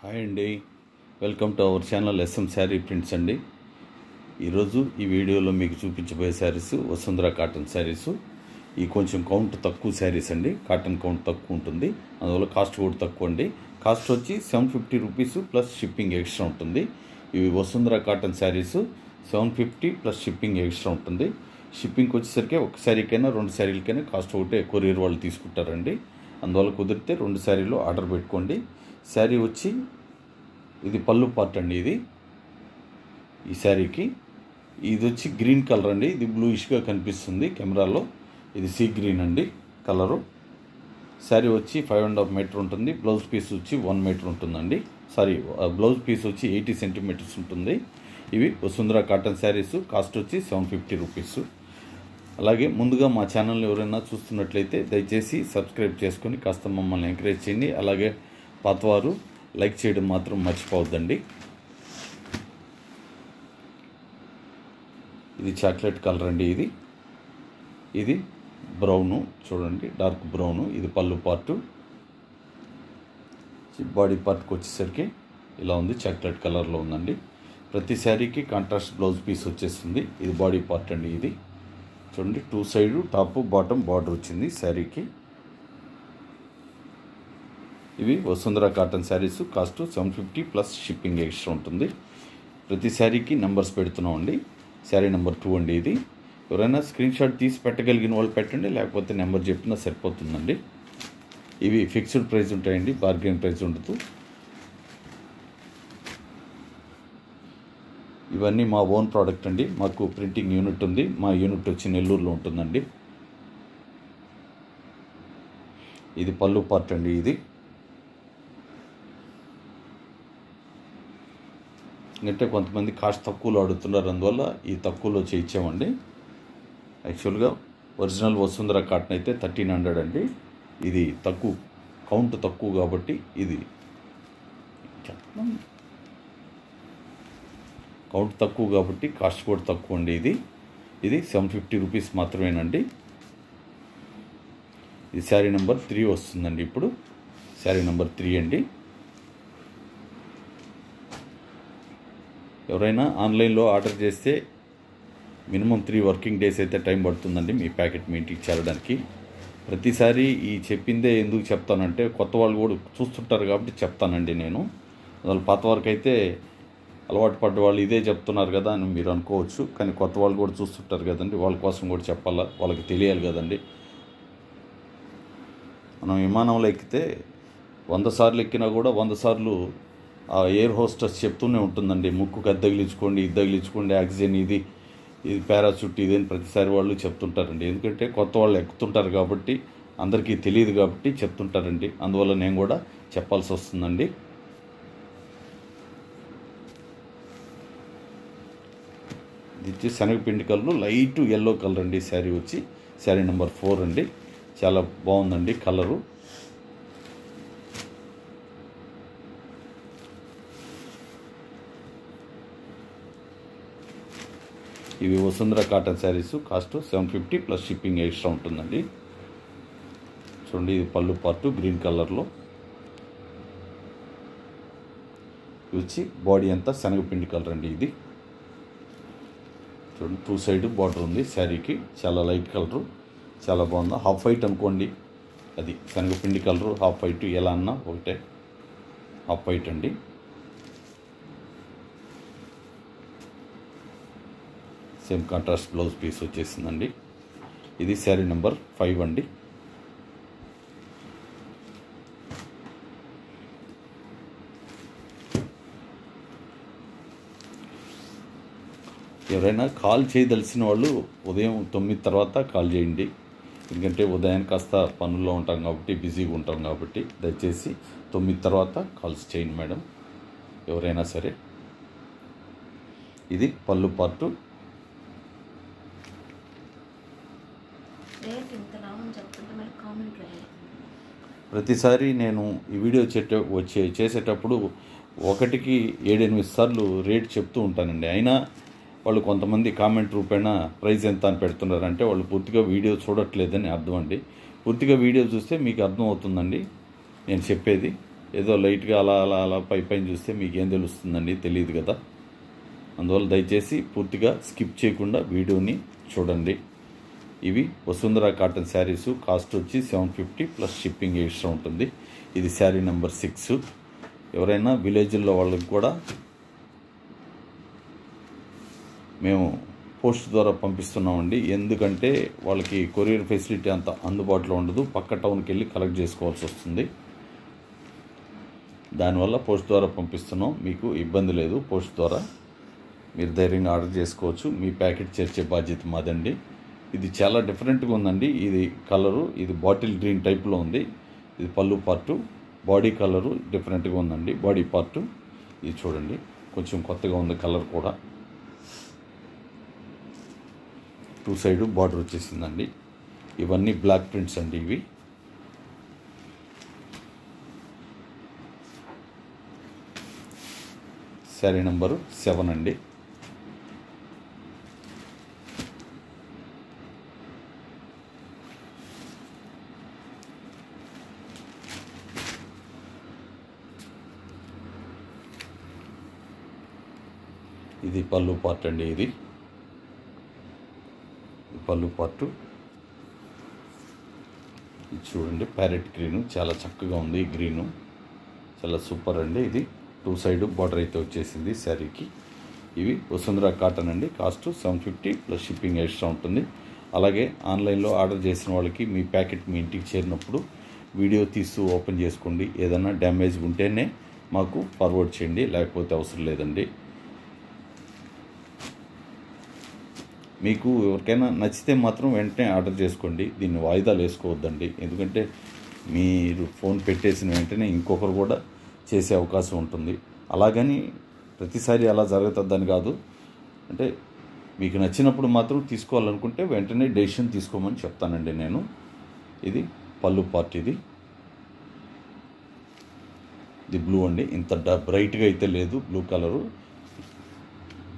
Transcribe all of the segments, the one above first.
Hi అండి, welcome to our channel SM sari prints అండి. ఈరోజు ఈ వీడియోలో మీకు చూపించబోయే శారీస్ వసుంధర కాటన్ శారీస్. ఈ కొంచెం కౌంట్ తక్కువ శారీస్ అండి, కాటన్ కౌంట్ తక్కువ ఉంటుంది, అందువల్ల కాస్ట్ కూడా తక్కువ అండి. కాస్ట్ వచ్చి 750 రూపీస్ ప్లస్ షిప్పింగ్ ఎక్స్ట్రా ఉంటుంది. ఇవి Vasundhara cotton saris 750 plus shipping extra ఉంటుంది. షిప్పింగ్కి వచ్చేసరికి ఒక శారీకైనా రెండు శారీలకైనా కాస్ట్ ఒకటే కొరియర్ వాళ్ళు తీసుకుంటారండి. అందువల్ల కుదిరితే రెండు శారీలు ఆర్డర్ పెట్టుకోండి. శారీ వచ్చి ఇది పళ్ళు పార్ట్ అండి. ఇది ఈ శారీకి ఇది వచ్చి గ్రీన్ కలర్ అండి. ఇది బ్లూయిష్గా కనిపిస్తుంది కెమెరాలో. ఇది సీ గ్రీన్ అండి కలరు. శారీ వచ్చి 5.5 మీటర్ ఉంటుంది. బ్లౌజ్ పీస్ వచ్చి 1 మీటర్ ఉంటుందండి. బ్లౌజ్ పీస్ వచ్చి 80 సెంటీమీటర్స్ ఉంటుంది. ఇవి వసుంధర కాటన్ శారీస్. కాస్ట్ వచ్చి 750 రూపీస్. అలాగే ముందుగా మా ఛానల్ని ఎవరైనా చూస్తున్నట్లయితే దయచేసి సబ్స్క్రైబ్ చేసుకొని కాస్త మమ్మల్ని ఎంకరేజ్ చేయండి. అలాగే పాతవారు లైక్ చేయడం మాత్రం మర్చిపోవద్దండి. ఇది చాక్లెట్ కలర్ అండి. ఇది బ్రౌను చూడండి, డార్క్ బ్రౌను. ఇది పళ్ళు పార్టు. బాడీ పార్ట్కి వచ్చేసరికి ఇలా ఉంది, చాక్లెట్ కలర్లో ఉందండి. ప్రతి శారీకి కాంట్రాస్ట్ బ్లౌజ్ పీస్ వచ్చేస్తుంది. ఇది బాడీ పార్ట్ అండి. ఇది చూడండి, 2 సైడ్ టాప్ బాటమ్ బార్డర్ వచ్చింది శారీకి. ఇవి Vasundhara cotton saris. Cost 750 plus shipping extra ఉంటుంది. ప్రతి శారీకి నెంబర్స్ పెడుతున్నామండి. శారీ నెంబర్ 2 అండి. ఇది ఎవరైనా స్క్రీన్ షాట్ తీసి పెట్టగలిగిన వాళ్ళు పెట్టండి, లేకపోతే నెంబర్ చెప్పినా సరిపోతుందండి. ఇవి ఫిక్స్డ్ ప్రైస్ ఉంటాయండి, బార్గెన్ ప్రైస్ ఉండదు. ఇవన్నీ మా ఓన్ ప్రోడక్ట్ అండి. మాకు ప్రింటింగ్ యూనిట్ ఉంది. మా యూనిట్ వచ్చి నెల్లూరులో ఉంటుందండి. ఇది పళ్ళు పార్ట్ అండి. ఇది అంటే కొంతమంది కాస్ట్ తక్కువలో అడుగుతున్నారు, అందువల్ల ఈ తక్కువలో చేయించామండి. యాక్చువల్గా ఒరిజినల్ వసుంధర కాటన్ అయితే 1300 అండి. ఇది తక్కువ కౌంట్ తక్కువ కాబట్టి ఇది కౌంట్ తక్కువ కాబట్టి కాస్ట్ కూడా తక్కువ అండి. ఇది 750 రూపీస్ మాత్రమేనండి. ఇది శారీ నెంబర్ 3 వస్తుందండి. ఇప్పుడు శారీ నెంబర్ 3 అండి. ఎవరైనా ఆన్లైన్లో ఆర్డర్ చేస్తే మినిమం 3 వర్కింగ్ డేస్ అయితే టైం పడుతుందండి మీ ప్యాకెట్ మీ ఇంటికి చేరడానికి. ప్రతిసారి ఈ చెప్పిందే ఎందుకు చెప్తానంటే కొత్త వాళ్ళు కూడా చూస్తుంటారు కాబట్టి చెప్తానండి నేను. అందువల్ల పాత వరకు అయితే అలవాటు పడ్డ వాళ్ళు ఇదే చెప్తున్నారు కదా అని మీరు అనుకోవచ్చు, కానీ కొత్త వాళ్ళు కూడా చూస్తుంటారు కదండి, వాళ్ళ కోసం కూడా చెప్పాలా, వాళ్ళకి తెలియాలి కదండి. మనం విమానంలో ఎక్కితే 100 సార్లు ఎక్కినా కూడా 100 సార్లు ఆ ఎయిర్ హోస్టెస్ చెప్తూనే ఉంటుందండి, ముక్కుకు అది తగిలించుకోండి, ఇది తగిలించుకోండి, ఆక్సిజన్ ఇది పారాచూట్ ఇది అని ప్రతిసారి వాళ్ళు చెప్తుంటారండి. ఎందుకంటే కొత్త వాళ్ళు ఎక్కుతుంటారు కాబట్టి అందరికీ తెలియదు కాబట్టి చెప్తుంటారండి. అందువల్ల నేను కూడా చెప్పాల్సి వస్తుందండి. ఇది వచ్చి శనగపిండి కలర్, లైట్ ఎల్లో కలర్ అండి. శారీ వచ్చి శారీ నెంబర్ 4 అండి. చాలా బాగుందండి కలరు. ఇవి Vasundhara cotton saris. Cost 750 plus shipping extra ఉంటుందండి. చూడండి, ఇది పళ్ళు పార్టు గ్రీన్ కలర్లో. ఇది వచ్చి బాడీ అంతా శనగపిండి కలర్ అండి. ఇది చూడండి, 2 సైడ్ బార్డర్ ఉంది శారీకి. చాలా లైట్ కలరు, చాలా బాగుంది. హాఫ్ వైట్ అనుకోండి, అది శనగపిండి కలరు హాఫ్ వైట్ ఎలా అన్నా ఒకటే. హాఫ్ వైట్ అండి. సేమ్ కాంట్రాస్ట్ బ్లౌజ్ పీస్ వచ్చేసిందండి. ఇది శారీ నెంబర్ 5 అండి. ఎవరైనా కాల్ చేయదలిసిన వాళ్ళు ఉదయం 9 తర్వాత కాల్ చేయండి. ఎందుకంటే ఉదయం కాస్త పనుల్లో ఉంటాం కాబట్టి, బిజీగా ఉంటాం కాబట్టి దయచేసి 9 తర్వాత కాల్స్ చేయండి మేడం, ఎవరైనా సరే. ఇది పళ్ళు పార్టు. ప్రతిసారి నేను ఈ వీడియో చేసేటప్పుడు 1కి 7-8 సార్లు రేట్ చెప్తూ ఉంటానండి. అయినా వాళ్ళు కొంతమంది కామెంట్ రూపేణ ప్రైస్ ఎంత అని పెడుతున్నారంటే వాళ్ళు పూర్తిగా వీడియో చూడట్లేదని అర్థం అండి. పూర్తిగా వీడియో చూస్తే మీకు అర్థం అవుతుందండి నేను చెప్పేది. ఏదో లైట్గా అలా అలా అలా పైన చూస్తే మీకు ఏం తెలుస్తుందండి, తెలియదు కదా. అందువల్ల దయచేసి పూర్తిగా స్కిప్ చేయకుండా వీడియోని చూడండి. ఇవి వసుంధర కాటన్ శారీస్. కాస్ట్ వచ్చి 750 ప్లస్ షిప్పింగ్ ఎక్స్ట్రా ఉంటుంది. ఇది శారీ నెంబర్ 6. ఎవరైనా విలేజ్లో వాళ్ళకి కూడా మేము పోస్ట్ ద్వారా పంపిస్తున్నామండి. ఎందుకంటే వాళ్ళకి కొరియర్ ఫెసిలిటీ అంత అందుబాటులో ఉండదు, పక్క టౌన్కి వెళ్ళి కలెక్ట్ చేసుకోవాల్సి వస్తుంది. దానివల్ల పోస్ట్ ద్వారా పంపిస్తున్నాం. మీకు ఇబ్బంది లేదు, పోస్ట్ ద్వారా మీరు ధైర్యంగా ఆర్డర్ చేసుకోవచ్చు. మీ ప్యాకెట్ చేర్చే బాధ్యత మాదండి. ఇది చాలా డిఫరెంట్గా ఉందండి. ఇది కలరు, ఇది బాటిల్ గ్రీన్ టైప్లో ఉంది. ఇది పళ్ళు పార్టు. బాడీ కలరు డిఫరెంట్గా ఉందండి. బాడీ పార్టు ఇది చూడండి, కొంచెం కొత్తగా ఉంది కలర్ కూడా. 2 సైడ్ బార్డర్ వచ్చేసిందండి. ఇవన్నీ బ్లాక్ ప్రింట్స్ అండి. ఇవి శారీ నెంబరు 7 అండి. ఇది పళ్ళు పార్ట్ అండి. ఇది పళ్ళు పార్టు. ఇది చూడండి, ప్యారెట్ గ్రీను చాలా చక్కగా ఉంది. ఈ గ్రీను చాలా సూపర్ అండి. ఇది 2 సైడ్ బార్డర్ అయితే వచ్చేసింది శారీకి. ఇవి వసుంధర కాటన్ అండి. కాస్ట్ 750 ప్లస్ షిప్పింగ్ ఎక్స్ట్రా ఉంటుంది. అలాగే ఆన్లైన్లో ఆర్డర్ చేసిన వాళ్ళకి మీ ప్యాకెట్ మీ ఇంటికి చేరినప్పుడు వీడియో తీస్తూ ఓపెన్ చేసుకోండి. ఏదైనా డ్యామేజ్ ఉంటేనే మాకు ఫార్వర్డ్ చేయండి, లేకపోతే అవసరం లేదండి. మీకు ఎవరికైనా నచ్చితే మాత్రం వెంటనే ఆర్డర్ చేసుకోండి. దీన్ని వాయిదాలు వేసుకోవద్దండి. ఎందుకంటే మీరు ఫోన్ పెట్టేసిన వెంటనే ఇంకొకరు కూడా చేసే అవకాశం ఉంటుంది. అలాగని ప్రతిసారి అలా జరుగుతుందని కాదు. అంటే మీకు నచ్చినప్పుడు మాత్రం తీసుకోవాలనుకుంటే వెంటనే డెసిషన్ తీసుకోమని చెప్తానండి నేను. ఇది పళ్ళు పార్ట్. ఇది బ్లూ అండి. ఇంత బ్రైట్గా అయితే లేదు బ్లూ కలరు.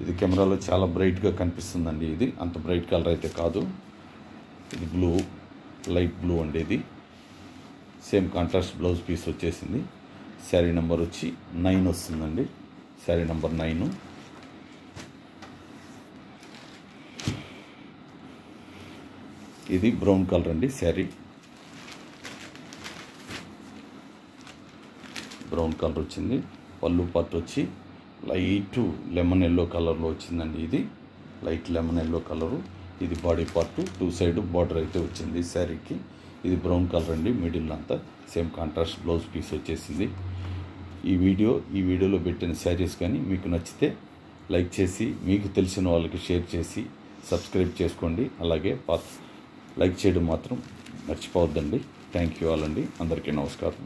ఇది కెమెరాలో చాలా బ్రైట్గా కనిపిస్తుందండి. ఇది అంత బ్రైట్ కలర్ అయితే కాదు. ఇది బ్లూ, లైట్ బ్లూ అండి. ఇది సేమ్ కాంట్రాస్ట్ బ్లౌజ్ పీస్ వచ్చేసింది. శారీ నెంబర్ వచ్చి 9 వస్తుందండి. శారీ నెంబర్ 9. ఇది బ్రౌన్ కలర్ అండి. శారీ బ్రౌన్ కలర్ వచ్చింది. పళ్ళు పార్ట్ వచ్చి లైట్ లెమన్ ఎల్లో కలర్లో వచ్చిందండి. ఇది లైట్ లెమన్ ఎల్లో కలరు. ఇది బాడీ పార్ట్. 2 సైడ్ బార్డర్ అయితే వచ్చింది శారీకి. ఇది బ్రౌన్ కలర్ అండి. మిడిల్ అంతా సేమ్ కాంట్రాస్ట్ బ్లౌజ్ పీస్ వచ్చేసింది. ఈ వీడియోలో పెట్టిన శారీస్ కానీ మీకు నచ్చితే లైక్ చేసి మీకు తెలిసిన వాళ్ళకి షేర్ చేసి సబ్స్క్రైబ్ చేసుకోండి. అలాగే లైక్ చేయడం మాత్రం మర్చిపోవద్దండి. థ్యాంక్ యూ ఆల్ అండి. అందరికీ నమస్కారం.